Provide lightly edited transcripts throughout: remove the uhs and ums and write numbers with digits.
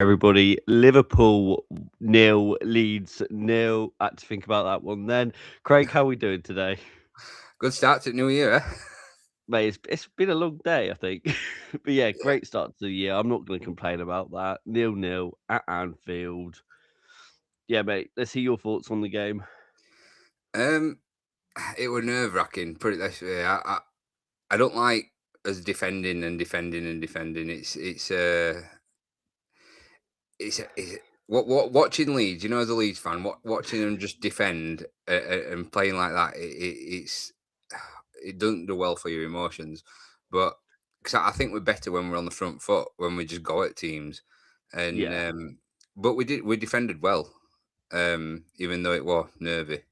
everybody. Liverpool nil, Leeds nil. I had to think about that one then. Craig, how are we doing today? Good start to the new year, eh? Mate, it's been a long day, I think. But yeah, Yeah. great start to the year. I'm not going to complain about that. Nil at Anfield. Yeah, mate, let's hear your thoughts on the game. Um, it was nerve wracking. Put it this way, I don't like us defending and defending and defending. It's what watching Leeds. You know, as a Leeds fan, watching them just defend and playing like that. It doesn't do well for your emotions, but because I think we're better when we're on the front foot when we just go at teams, and Yeah. but we defended well, even though it was nervy.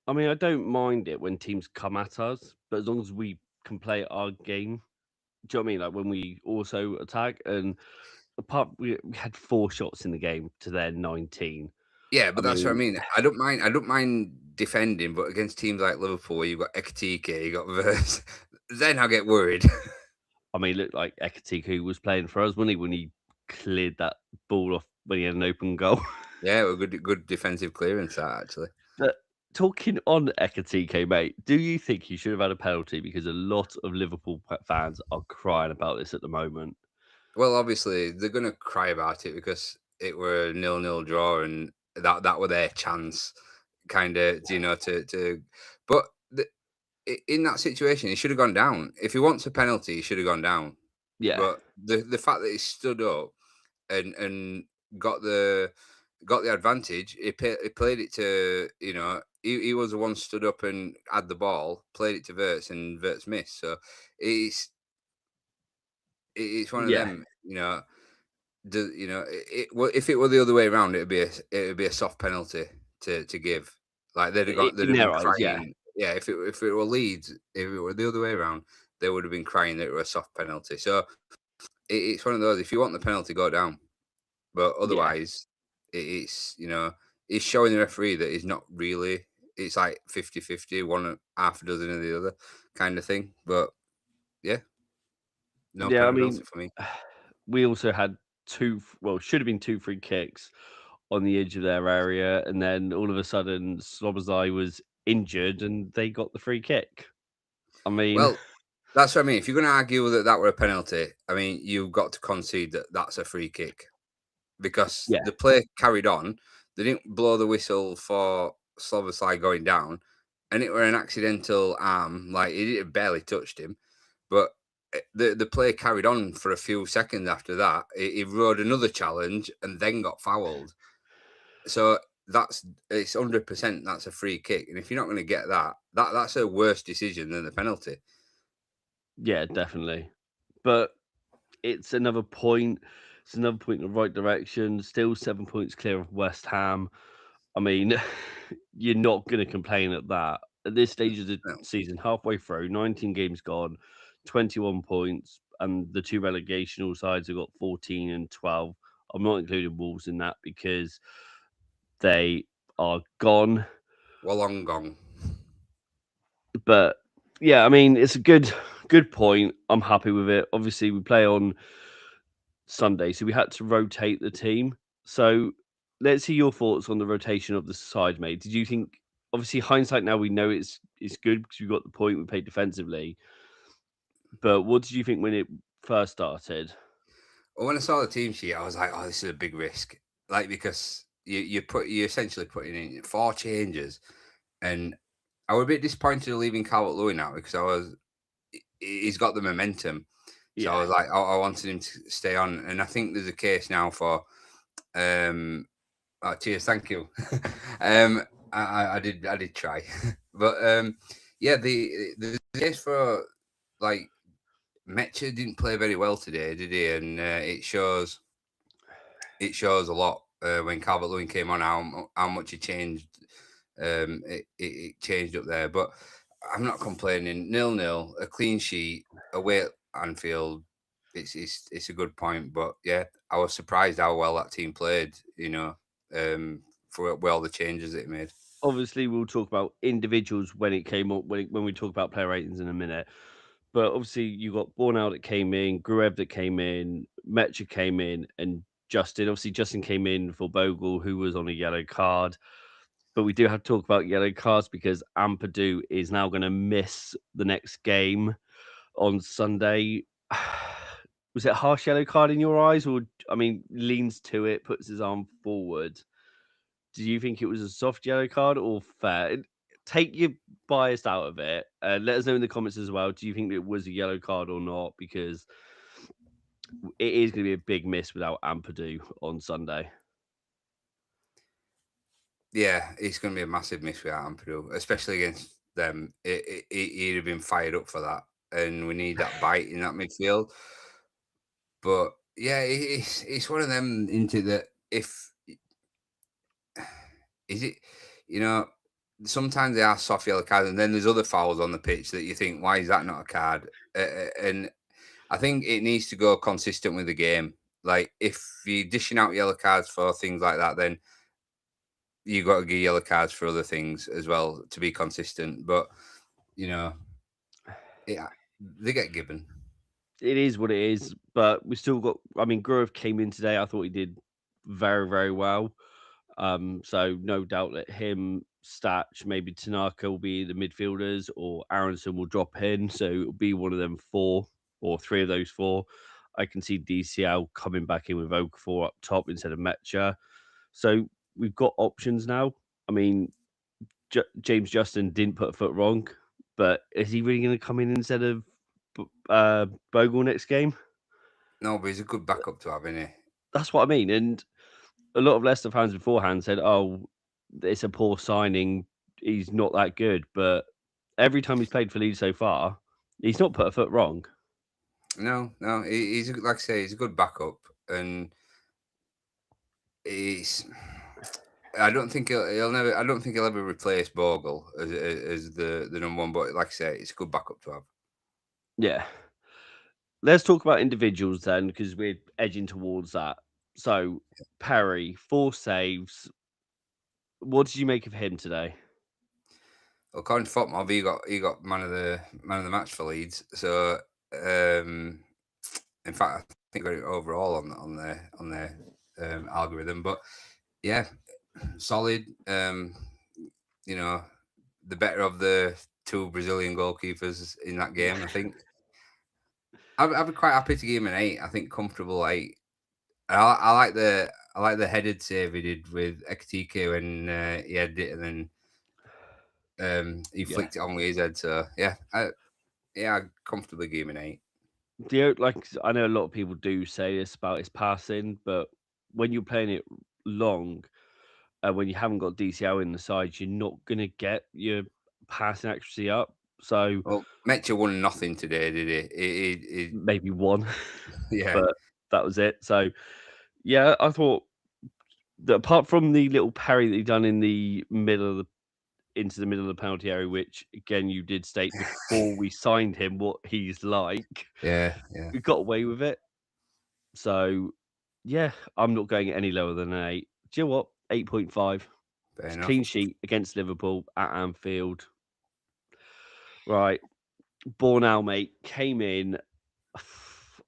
I mean, I don't mind it when teams come at us, but as long as we can play our game, do you know what I mean? Like when we also attack and we had 4 shots in the game to their 19. Yeah, I but that's what I mean, mean. I don't mind defending, but against teams like Liverpool, where you've got Ekatike, you got Verse, then I get worried. it looked like Ekatike was playing for us, wasn't he, when he cleared that ball off when he had an open goal. Yeah, well, good defensive clearance that actually. But talking on Ekatike, mate, do you think he should have had a penalty? Because a lot of Liverpool fans are crying about this at the moment. Well, obviously they're gonna cry about it because it were a 0-0 draw, and that were their chance, kind of, to. But in that situation, he should have gone down. If he wants a penalty, he should have gone down. Yeah, But the fact that he stood up and got the got the advantage. He played it to, he was the one stood up and had the ball, played it to Verts, and Verts missed. So it's it's one of yeah. them, if it were the other way around, it would be a soft penalty to give. Like they'd In have been their eyes, yeah. crying. Yeah, if it were Leeds, if it were the other way around, they would have been crying that it were a soft penalty. So it's one of those. If you want the penalty, go down. But Yeah. otherwise, it's, it's showing the referee that he's not really. It's like 50-50, one half a dozen of the other kind of thing. But yeah, no Yeah, I penalty mean, for me. we also had well, should have been 2 free kicks on the edge of their area, and then all of a sudden, Slobozai was injured, and they got the free kick. I mean, Well, that's what I mean. If you're going to argue that were a penalty, I mean, you've got to concede that that's a free kick because yeah, the play carried on. They didn't blow the whistle for Slobosly going down, and it were an accidental arm. Like it barely touched him, but the play carried on for a few seconds after that. He rode another challenge and then got fouled. So it's 100%. That's a free kick, and if you're not going to get that's a worse decision than the penalty. yeah, definitely. But it's another point. It's another point in the right direction. Still 7 points clear of West Ham. I mean, you're not going to complain at that. At this stage of the No. season, halfway through, 19 games gone, 21 points, and the two relegational sides have got 14 and 12. I'm not including Wolves in that because they are gone. Wollongong. But yeah, I mean, it's a good point. I'm happy with it. Obviously, we play on Sunday, so we had to rotate the team. So let's see your thoughts on the rotation of the side, mate. Did you think, obviously, hindsight now we know it's good because we got the point, we played defensively. But what did you think when it first started? Well, when I saw the team sheet, I was like, "Oh, this is a big risk." Like because you essentially putting in 4 changes, and I was a bit disappointed leaving Calvert Lewin out because he's got the momentum. So I Yeah. was like, I wanted him to stay on, and I think there's a case now for. Um, oh, cheers, thank you. I did try, but yeah, the case for like Metcher didn't play very well today, did he? And it shows a lot when Calvert Lewin came on how much he changed. It changed up there, but I'm not complaining. 0-0, a clean sheet away at Anfield. It's a good point, but yeah, I was surprised how well that team played. For all the changes it made. Obviously, we'll talk about individuals when it came up, when we talk about player ratings in a minute. But obviously, you got Bornau that came in, Gruev that came in, Metcha came in, and Justin. Obviously, Justin came in for Bogle, who was on a yellow card. But we do have to talk about yellow cards because Ampadu is now going to miss the next game on Sunday. Was it a harsh yellow card in your eyes, or I mean, leans to it, puts his arm forward? Do you think it was a soft yellow card or fair? Take your bias out of it. Let us know in the comments as well. Do you think it was a yellow card or not? Because it is going to be a big miss without Ampadu on Sunday. Yeah, it's going to be a massive miss without Ampadu, especially against them. He'd have been fired up for that, and we need that bite in that midfield. But yeah, it's one of them into that. If is it, you know, sometimes they are soft yellow cards, and then there's other fouls on the pitch that you think, why is that not a card? And I think it needs to go consistent with the game. Like if you're dishing out yellow cards for things like that, then you got to give yellow cards for other things as well to be consistent. But you know, yeah, they get given. It is what it is, but we still got. I mean, Grove came in today. I thought he did very, very well. So no doubt that him, Statch, maybe Tanaka will be the midfielders, or Aronson will drop in. So it'll be one of them four or three of those four. I can see DCL coming back in with Okafor up top instead of Metcha. So we've got options now. I mean, James Justin didn't put a foot wrong, but is he really going to come in instead of Bogle next game? No, but he's a good backup to have, isn't he? That's what I mean. And a lot of Leicester fans beforehand said, "Oh, it's a poor signing. He's not that good." But every time he's played for Leeds so far, he's not put a foot wrong. No, he's like I say, he's a good backup, and he's. I don't think he'll never. I don't think he'll ever replace Bogle as the number one. But like I say, it's a good backup to have. Yeah. Let's talk about individuals then, because we're edging towards that. So Perry, 4 saves. What did you make of him today? Well, according to FotMob, he got man of the match for Leeds. So in fact, I think got it overall on their algorithm. But yeah, solid. You know, the better of the two Brazilian goalkeepers in that game. I think I'd be quite happy to give him an 8. I think comfortable 8. I like the headed save he did with Ekatike when he had it, and then he Yeah. flicked it on with his head. So yeah, I'd comfortably give him an 8. Like I know a lot of people do say this about his passing, but when you're playing it long, when you haven't got DCL in the side, you're not gonna get your passing accuracy up. So Well, Metcha won nothing today, did he? maybe one, Yeah, but that was it. So yeah, I thought that apart from the little parry that he done in the middle of the into the middle of the penalty area, which again you did state before we signed him what he's like, yeah. we got away with it. So yeah, I'm not going any lower than an 8. Do you know what? 8.5. Fair It's a enough. clean sheet against Liverpool at Anfield. Right. Bornau, mate, came in.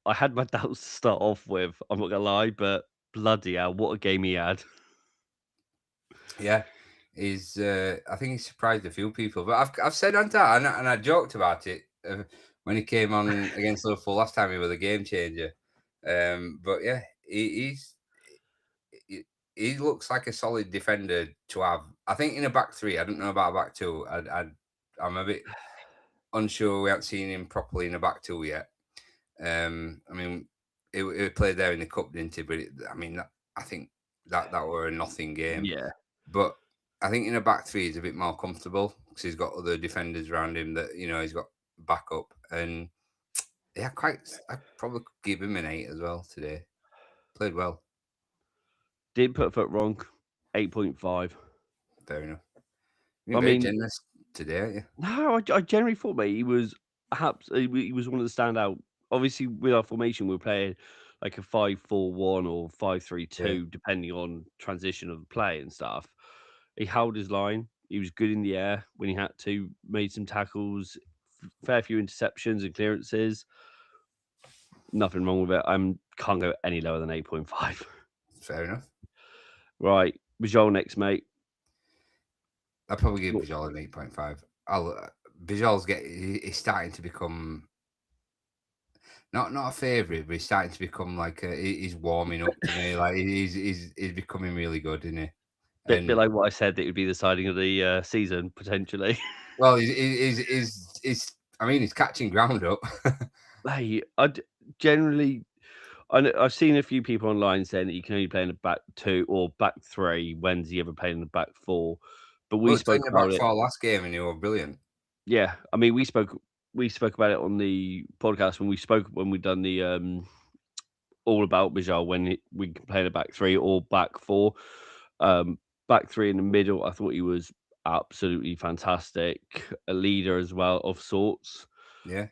I had my doubts to start off with. I'm not gonna lie, but bloody hell, what a game he had! Yeah, he's. I think he surprised a few people, but I've said on that, and I joked about it when he came on against Liverpool last time. He was a game changer. But yeah, he, he looks like a solid defender to have. I think in a back three. I don't know about a back two. I'm a bit unsure. We haven't seen him properly in a back two yet. I mean, it played there in the cup, didn't it? But I think that were a nothing game. Yeah, But I think in a back three, he's a bit more comfortable because he's got other defenders around him that he's got backup. And yeah, I probably could give him an 8 as well today. Played well. didn't put a foot wrong. 8.5. Fair enough. I You're very mean, generous today, aren't you? no, I generally thought, mate, he was perhaps he was one of the standout. Obviously, with our formation, we are playing like a 5-4-1 or five three Yeah. two, depending on transition of the play and stuff. He held his line. He was good in the air when he had to. Made some tackles, fair few interceptions and clearances. Nothing wrong with it. I can't go any lower than 8.5. Fair enough. Right, Bijol next, mate. I'd probably give Bijol an 8.5. Bijol's he's starting to become not a favourite, but he's starting to become like he's warming up to me. Like he's becoming really good, isn't he? Bit And like what I said, that it would be the signing of the season potentially. well, I mean, he's catching ground up. Hey, generally, I've seen a few people online saying that you can only play in a back two or back three. When's he ever played in a back four? But we Well, it's spoke playing the about back it. four last game, and you were brilliant. Yeah, I mean, we spoke about it on the podcast when we done the all about Bijal when we can play in a back three or back four. Back three in the middle, I thought he was absolutely fantastic. A leader as well of sorts. Yeah,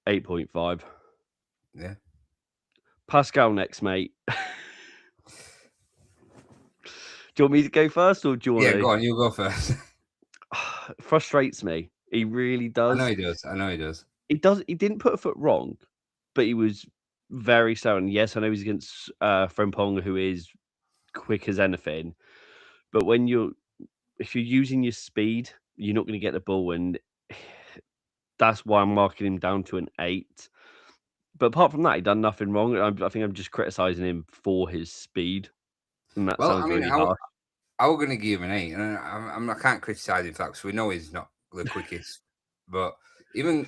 8.5. yeah. Pascal next, mate. Do you want me to go first, or do you want Yeah, to? go on, you go first. Frustrates me. He really I know does. he does. I know he does. He does. He didn't put a foot wrong, but he was very slow. And yes, I know he's against Frimpong, who is quick as anything. But if you're using your speed, you're not going to get the ball, and that's why I'm marking him down to an 8. But apart from that, he done nothing wrong. I think I'm just criticizing him for his speed, and that Well, I sounds mean, really harsh. I was going to give him an 8, and I can't criticise him for that because we know he's not the quickest. But even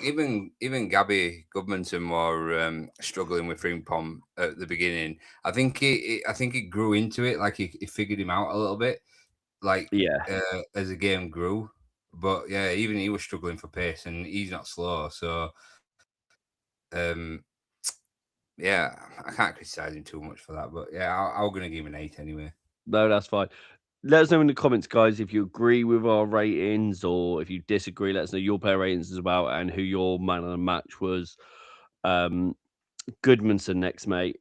Gabby Goodmanson were struggling with Frimpong at the beginning. I think he grew into it, like he figured him out a little bit, like Yeah, as the game grew. But yeah, even he was struggling for pace, and he's not slow. So um, yeah, I can't criticise him too much for that. But yeah, I'm going to give him an 8 anyway. no, that's fine. Let us know in the comments, guys, if you agree with our ratings or if you disagree. Let us know your player ratings as well and who your man of the match was. Goodmanson next, mate.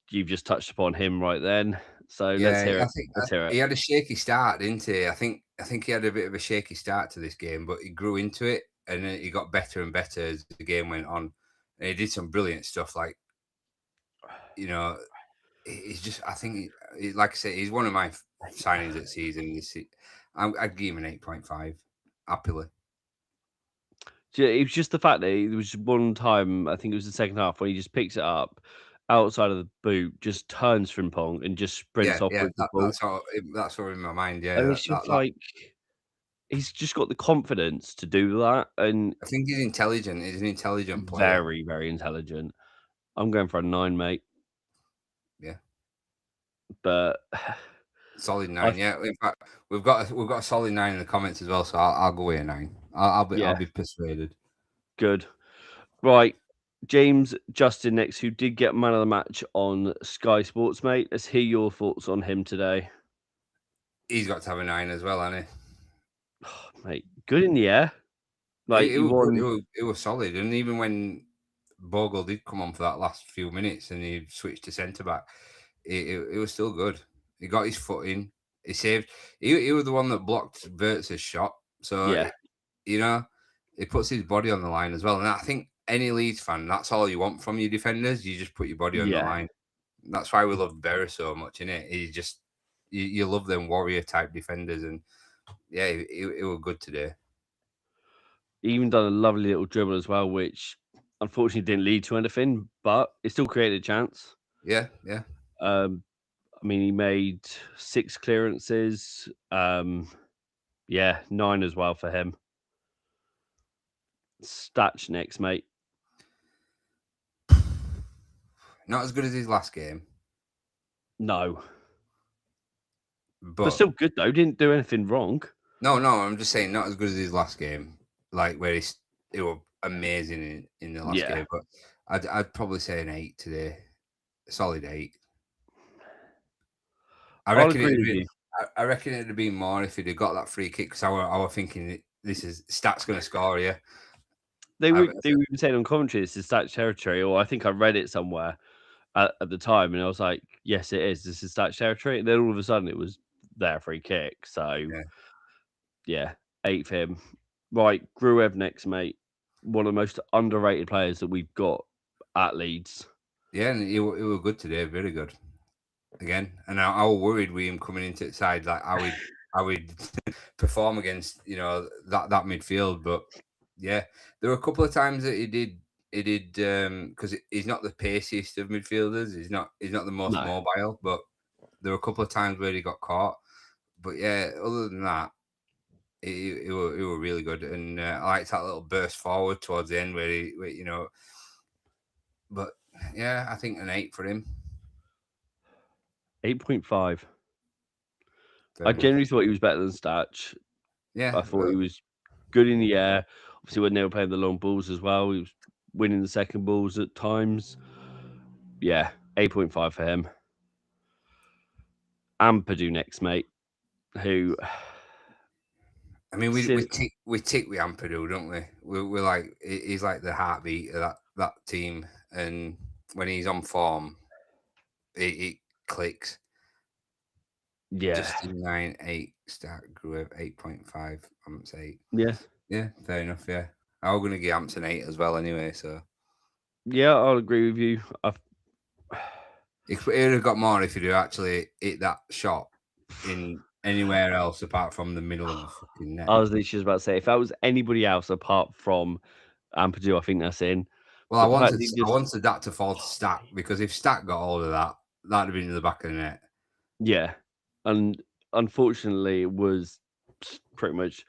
You've just touched upon him right then. So let's Yeah, hear I it. think Let's hear it. he had a shaky start, didn't he? I think he had a bit of a shaky start to this game, but he grew into it and he got better and better as the game went on. And he did some brilliant stuff. Like you know, he's just. I think, like I said, he's one of my signings at season. I'd give him an 8.5 happily. It was just the fact that it was one time, I think it was the second half, when he just picks it up outside of the boot, just turns Frimpong and just sprints Yeah, off yeah, with the ball. that's all in my mind. Yeah, And it's just like he's just got the confidence to do that. And I think he's intelligent. He's an intelligent player. very, very intelligent. I'm going for a 9, mate. Yeah. But Solid I 9, yeah. In fact, we've got a solid 9 in the comments as well, so I'll go with a 9. I'll yeah, be persuaded. good. Right. James Justin next, who did get man of the match on Sky Sports, mate. Let's hear your thoughts on him today. He's got to have a 9 as well, hasn't Mate, good in the air. he? Like It he was good. won. It was solid, and even when Bogle did come on for that last few minutes and he switched to centre back, it was still good. He got his foot in. He saved. He was the one that blocked Wirtz's shot. So Yeah, he puts his body on the line as well. And I think any Leeds fan, that's all you want from your defenders. You just put your body on the yeah. line. That's why we love Berra so much, innit? He just you love them warrior type defenders, and yeah, it was good today. He even done a lovely little dribble as well, which unfortunately didn't lead to anything, but it still created a chance. Yeah, yeah. I mean, he made 6 clearances. Yeah, 9 as well for him. Statch next, mate. Not as good as his last game, No, but but still good though. Didn't do anything wrong. no, I'm just saying not as good as his last game. Like where he was amazing in the last Yeah, game, but I'd probably say an 8 today, a solid 8. I I'll reckon agree it'd with be. you. I reckon it'd have been more if he'd have got that free kick because I were thinking this is Stat's going to score here. They I, were they were even saying on commentary this is Statch territory, or I think I read it somewhere at the time, and I was like, yes, it is. This is Statch territory. And then all of a sudden, it was their free kick. So yeah, yeah, 8 for him. Right, Gruev next, mate. One of the most underrated players that we've got at Leeds. yeah, and it was good today, very good. again, and I was worried with him coming into the side, like how he'd perform against that midfield. But yeah, there were a couple of times that he did because he's not the paciest of midfielders. He's not the most No, mobile, but there were a couple of times where he got caught. But yeah, other than that, he were really good, and I liked that little burst forward towards the end where But yeah, I think an 8 for him. 8.5. Fair I enough. generally thought he was better than Statch. Yeah, I thought he was good in the air. Obviously, when they were playing the long balls as well, he was winning the second balls at times. Yeah, 8.5 for him. And Purdue next, mate, who I mean, we since tick with Ampadu, don't we? We're like he's like the heartbeat of that team, and when he's on form, it clicks. yeah, Justin 9-8 start grew at 8.5. Amps 8. yeah, Yeah, fair enough. Yeah, I was gonna give Amps an 8 as well anyway. So yeah, I'll agree with you. it would have got more if you actually hit that shot in anywhere else apart from the middle of the fucking net. I was literally just about to say, if that was anybody else apart from Ampadu, I think that's in. Well, But the fact that he I just, wanted that to fall to Stack because if Stack got hold of that, that'd have been in the back of the net. yeah, and unfortunately, it was pretty much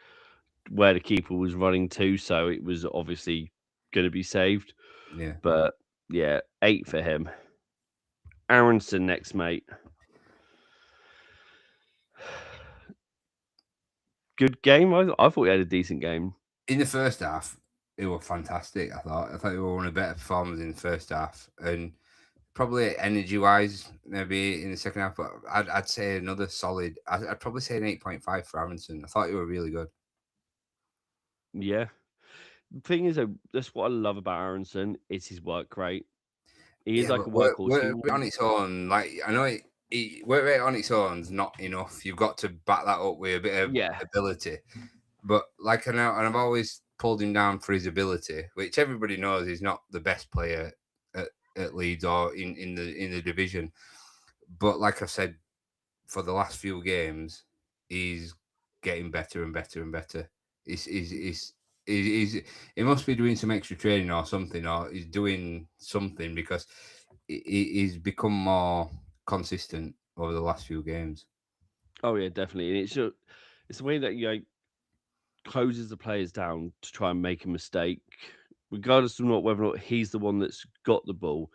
where the keeper was running to, so it was obviously going to be saved. Yeah. But yeah, 8 for him. Aronson next, mate. Good game. I thought he had a decent game. In the first half, it was fantastic. I thought it was one of the better performers in the first half, and probably energy wise, maybe in the second half. But I'd say another solid. I'd probably say an 8.5 for Aronson. I thought he were really good. Yeah. The thing is, though, that's what I love about Aronson is his work rate. He is Yeah, like but a workhorse. He work will, rate on its own, like I know work rate on its own's not enough. You've got to back that up with a bit of yeah, ability. But like I know, and I've always pulled him down for his ability, which everybody knows he's not the best player at Leeds or in the division. But like I said, for the last few games, he's getting better and better and better. He must be doing some extra training or something, or he's doing something because he's become more consistent over the last few games. oh yeah, definitely. And it's the way that closes the players down to try and make a mistake, regardless of not whether or not he's the one that's got the ball.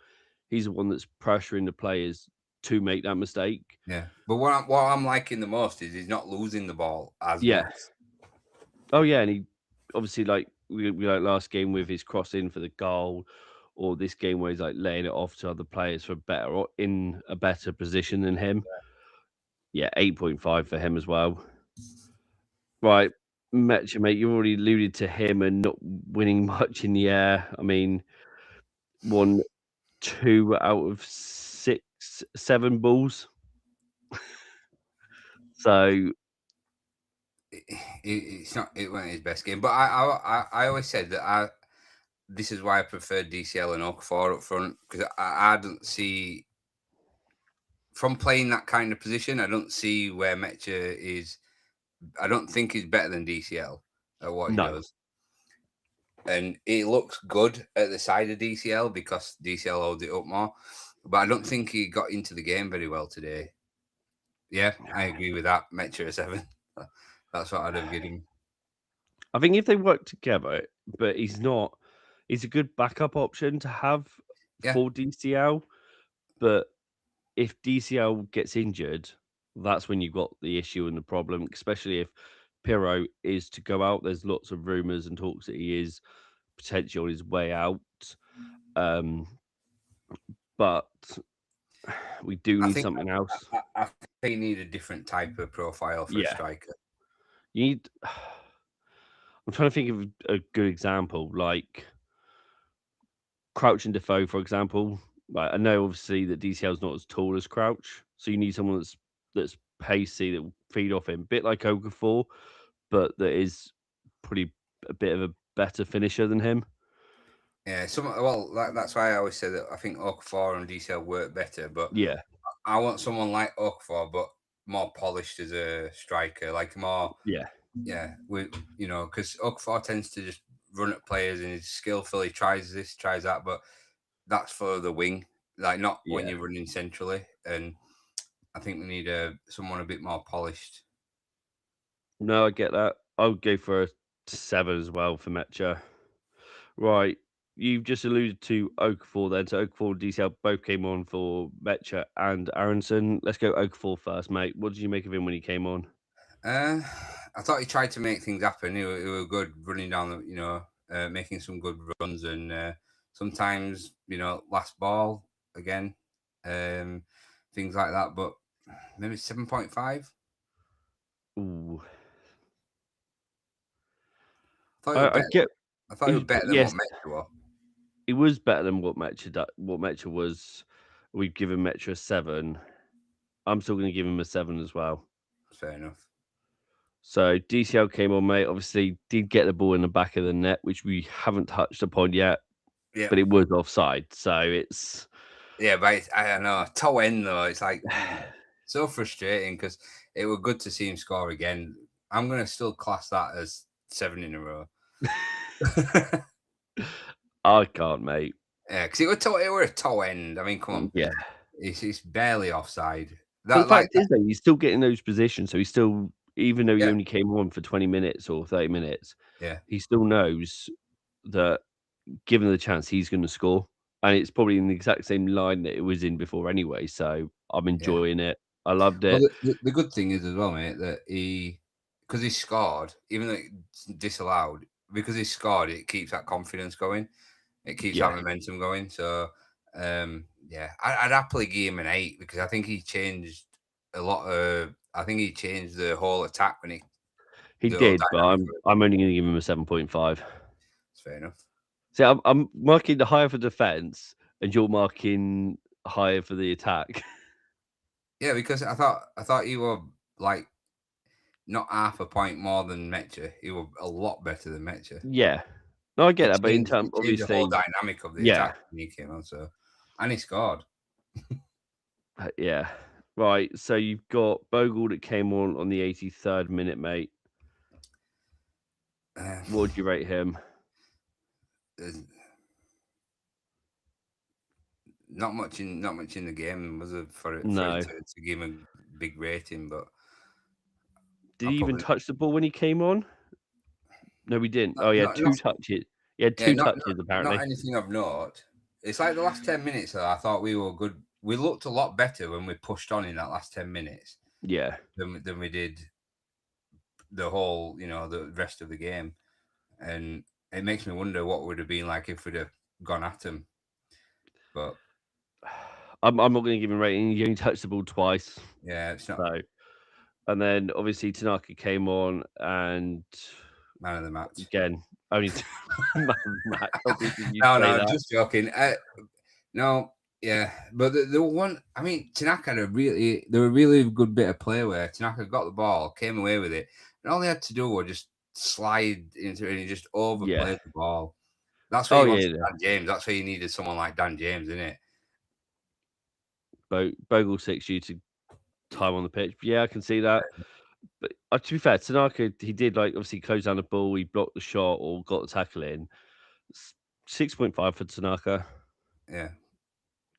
He's the one that's pressuring the players to make that mistake. Yeah, but what I'm liking the most is he's not losing the ball as Yeah. much. Oh yeah, and he obviously like we like last game with his cross in for the goal, or this game where he's like laying it off to other players for better or in a better position than him. Yeah, 8.5 for him as well. Right, Metcha, mate, you already alluded to him and not winning much in the air. I mean, won 2 out of 6, 7 balls. So It's not. It wasn't his best game, but I always said that this is why I prefer DCL and Okafor up front because I don't see from playing that kind of position. I don't see where Metcha is. I don't think he's better than DCL at what he no. does, and he looks good at the side of DCL because DCL holds it up more. But I don't think he got into the game very well today. Yeah, I agree with that. Metcha a 7. That's what I'd have given him. I think if they work together, but he's a good backup option to have Yeah, for DCL, but if DCL gets injured, that's when you've got the issue and the problem, especially if Pirro is to go out. There's lots of rumours and talks that he is potentially on his way out. Um, but we do I need think something else. I think they need a different type of profile for a Yeah, striker. you need. I'm trying to think of a good example, like Crouch and Defoe, for example. Like I know obviously that DCL is not as tall as Crouch, so you need someone that's pacey that will feed off him, bit like Okafor, but that is pretty a bit of a better finisher than him. Yeah, that's why I always say that I think Okafor and DCL work better. But Yeah, I want someone like Okafor, but more polished as a striker, like more. Yeah, Yeah, because Okafor tends to just run at players and he's skillful. He tries this, tries that, but that's for the wing, like not when yeah. you're running centrally. And I think we need someone a bit more polished. No, I get that. I would go for a 7 as well for Metcha. Right. You've just alluded to Okafor then. So Okafor and DCL both came on for Metcha and Aronson. Let's go Okafor first, mate. What did you make of him when he came on? Uh, I thought he tried to make things happen. He were good running down making some good runs and sometimes last ball again, um, things like that. But maybe 7.5. Ooh. I thought he was I better. get I thought he was better than yes, what Metro was. it was better than what Metcha was. We've given Metcha a 7. I'm still gonna give him a 7 as well. Fair enough. So DCL came on, mate. Obviously, did get the ball in the back of the net, which we haven't touched upon yet, Yeah, but it was offside. So it's yeah, but I don't know. Toe end though, it's like so frustrating because it was good to see him score again. I'm gonna still class that as 7 in a row. I can't, mate. Yeah, because it were a toe end. I mean, come on, Yeah. it's barely offside. But the That fact like is, though, he's still getting those positions. So he's still, even though he yeah, only came on for 20 minutes or 30 minutes, yeah, he still knows that given the chance, he's going to score. And it's probably in the exact same line that it was in before anyway. So I'm yeah. enjoying it. I loved Well, it. the good thing is as well, mate, that because he scored, even though it's disallowed, because he scored, it keeps that confidence going. It keeps that Yeah, momentum going. So, yeah, I'd happily give him an 8 because I think he changed a lot of. I think he changed the whole attack he the whole did, but dynamic of it. I'm only going to give him a 7.5. It's fair enough. See, I'm marking the higher for defense, and you're marking higher for the attack. Yeah, because I thought you were like not half a point more than Metcha. You were a lot better than Metcha. Yeah. No, I get that, but in terms, It changed the whole obviously, dynamic of the yeah, attack when he came on. So, and he scored. yeah. Right, so you've got Bogle that came on the 83rd minute, mate. Uh, What would you rate him? there's not much in the game was it for it No. to give him a big rating, but Did I'll he even probably touch the ball when he came on? No, we didn't. not Oh, he had not, not 2 touches. He had yeah 2 touches, not apparently. anything of note. It's like the last 10 minutes though, I thought we were good. We looked a lot better when we pushed on in that last 10 minutes Yeah. than we did the whole the rest of the game, and it makes me wonder what would have been like if we'd have gone at him. But I'm not going to give him a rating. He only touched the ball twice. yeah, it's not So, and then obviously Tanaka came on, and man of the match. again, only man of the match. How good did you No, say no, that? just joking. No, yeah, but the one, I mean, Tanaka had they were a really good bit of play where Tanaka got the ball, came away with it, and all he had to do was just slide into it and he just Yeah. overplayed the ball. That's where Oh you yeah. wanted Yeah. Dan James. That's where you needed someone like Dan James, isn't it? Bogle 6 you to time on the pitch. Yeah, I can see that. But to be fair, Tanaka, he did like obviously close down the ball, he blocked the shot or got the tackle in. 6.5 for Tanaka. Yeah.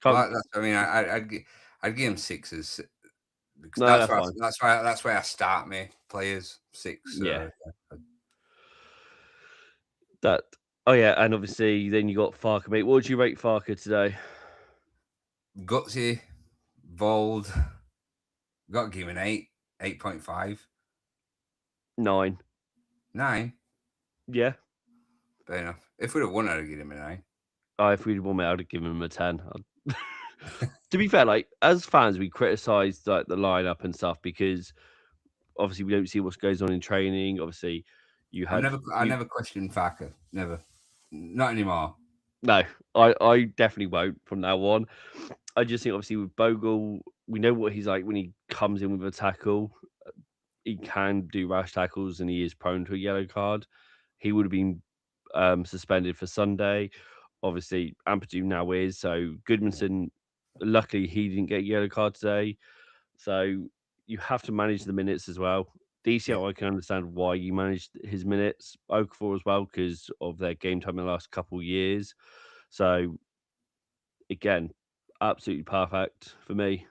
Can't, Well, that's. I mean, I'd give him sixes because no, that's fine. that's where I start me players 6. Yeah, Yeah. that. Oh yeah, and obviously then you got Farke, mate. What would you rate Farke today? Gutsy, bold. Got to give him an 8, 8.5, 9. 9. Yeah. Fair enough. If we'd have won, I'd have given him a 9. Oh, if we'd won, mate, I'd have given him a 10. To be fair, like as fans, we criticise like the lineup and stuff because obviously we don't see what goes on in training. Obviously, I you never questioned Farke. Never. Not anymore. no, I definitely won't from now on. I just think obviously with Bogle, we know what he's like when he comes in with a tackle. He can do rash tackles and he is prone to a yellow card. He would have been suspended for Sunday. Obviously, Ampadu now is. So Goodmanson Luckily, he didn't get a yellow card today. So you have to manage the minutes as well. Yeah. DCL, I can understand why you managed his minutes. Okafor as well, because of their game time in the last couple of years. So again, absolutely perfect for me.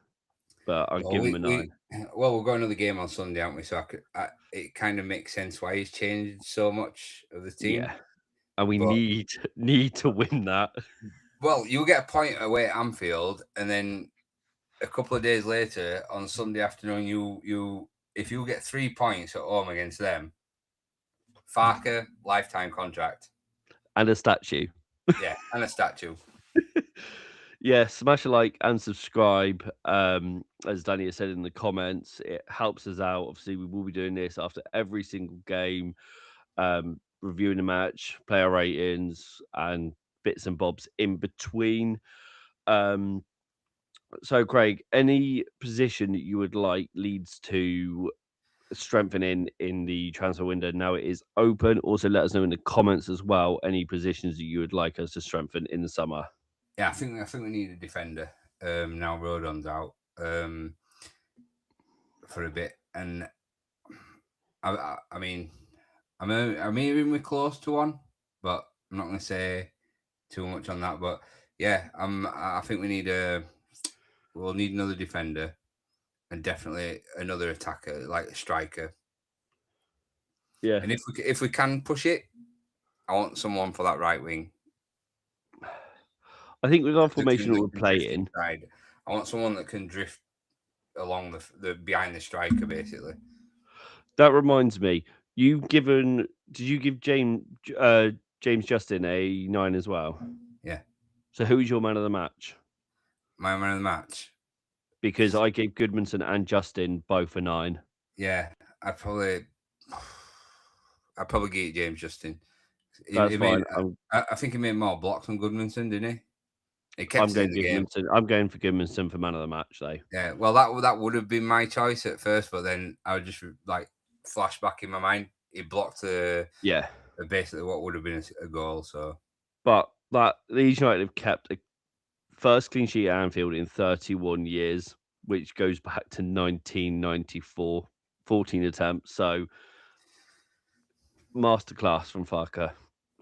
But I'd Well, give him a 9. we've got another game on Sunday, haven't we? So it kind of makes sense why he's changed so much of the team. Yeah. And we But need to win that. well, you'll get a point away at Anfield, and then a couple of days later on Sunday afternoon, you if you get 3 points at home against them, Farke lifetime contract. And a statue. Yeah, and a statue. Yeah, smash a like and subscribe. As Danny has said in the comments, it helps us out. Obviously, we will be doing this after every single game, reviewing the match, player ratings, and bits and bobs in between. Um, so, Craig, any position that you would like Leeds to strengthen in the transfer window now it is open? Also, let us know in the comments as well any positions that you would like us to strengthen in the summer. Yeah, I think we need a defender. Now Rodon's out for a bit, and I mean, I'm hearing we're close to one, but I'm not going to say too much on that. But yeah, I think we'll need another defender and definitely another attacker, like a striker. Yeah, And if we can push it, I want someone for that right wing. I think with our formation that That we're can drift playing, inside. I want someone that can drift along the behind the striker, basically. that reminds me, did you give James Justin a 9 as well? Yeah, So who is your man of the match? my man of the match. Because I gave Goodmanson and Justin both a 9. Yeah, I'd probably get James Justin. That's He made, fine. I think he made more blocks than Goodmanson, didn't he? He kept I'm us going in the game. Goodmanson. I'm going for Goodmanson for man of the match though. Yeah, well, that would have been my choice at first, but then I would just like flash back in my mind. He blocked Yeah. basically what would have been a goal. So But that Leeds United have kept a first clean sheet at Anfield in 31 years, which goes back to 1994, 14 attempts. So masterclass from Farke.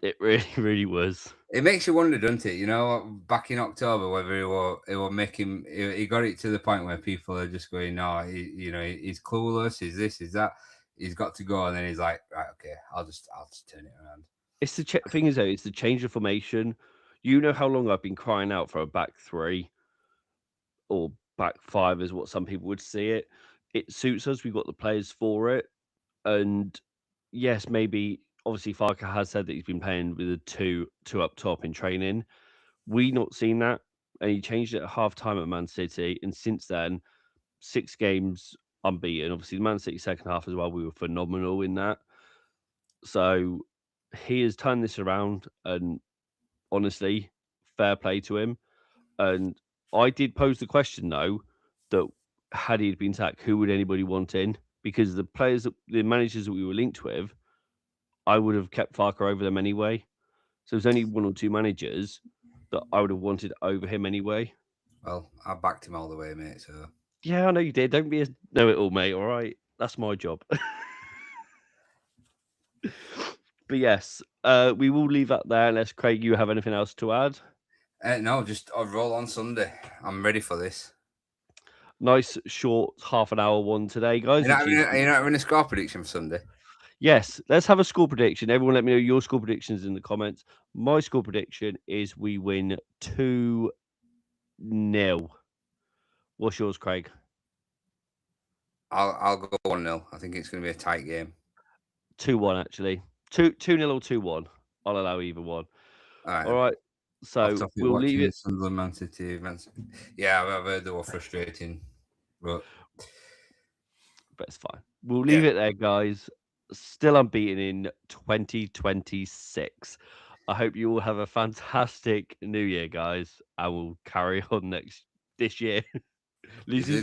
It really, really was. it makes you wonder, doesn't it? You know, back in October, whether he will make him. He got it to the point where people are just going, "No, he's clueless. He's this, he's that. He's got to go." And then he's like, "Right, okay, I'll just turn it around." It's the thing is though, it's the change of formation. You know how long I've been crying out for a back three or back five, is what some people would see it. It suits us. We've got the players for it, and yes, maybe obviously Farker has said that he's been playing with a two up top in training. We not seen that, and he changed it at half time at Man City, and since then, 6 games unbeaten. Obviously, the Man City second half as well, we were phenomenal in that. So he has turned this around, and honestly, fair play to him. And I did pose the question though that had he been sacked, who would anybody want in? Because the managers that we were linked with, I would have kept Farker over them anyway. So there's only 1 or 2 managers that I would have wanted over him anyway. Well, I backed him all the way, mate. So Yeah, I know you did. Don't be a know-it-all, mate. All right, that's my job. But yes, we will leave that there. Unless Craig, you have anything else to add? no, just I'll roll on Sunday. I'm ready for this. Nice short half an hour one today, guys. Which is You're not having a score prediction for Sunday. yes. Let's have a score prediction. Everyone, let me know your score predictions in the comments. My score prediction is we win 2-0. What's yours, Craig? I'll go 1-0. I think it's going to be a tight game. 2-1 actually. 2-0 or 2-1. I'll allow either one. All right. All right. So we'll leave it. Sunderland, Man City. Yeah, I've heard they were frustrating, but It's fine. We'll leave it there, guys. Still unbeaten in 2026. I hope you all have a fantastic new year, guys. I will carry on this year. Losing